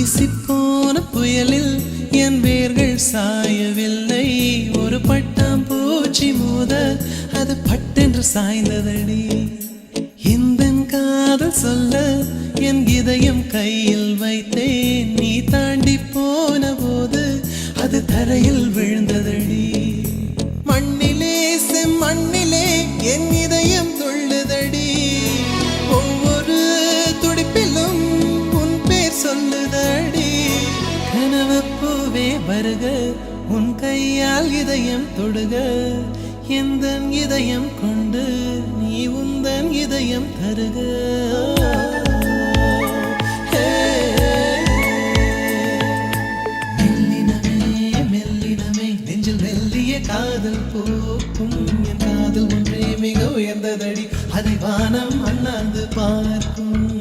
வீசிப்போன புயலில் என் வேர்கள் சாயவில்லை. ஒரு பட்டாம் பூச்சி மோத அது பட்டென்று சாய்ந்ததடி. இந்த காதல் சொல்ல என் இதயம் கையில் வைத்தேன். நீ தாண்டி போன போது அது தரையில் விழுந்ததடி. மண்ணிலே செம்மண்ணிலே என் இதயம் துள்ளுதடி. ஒவ்வொரு துடிப்பிலும் உன் பேர் சொல்லுதடி. கனவு பூவே வருக, உன் கையால் இதயம் தொடுக. எந்தன் இதயம் கொண்டு நீ உந்தன் இதயம் தருக. காதல் போக்கும் என் காதல் ஒன்றே மிக உயர்ந்ததடி. அதை வானம் அண்ணாந்து பார்க்கும்.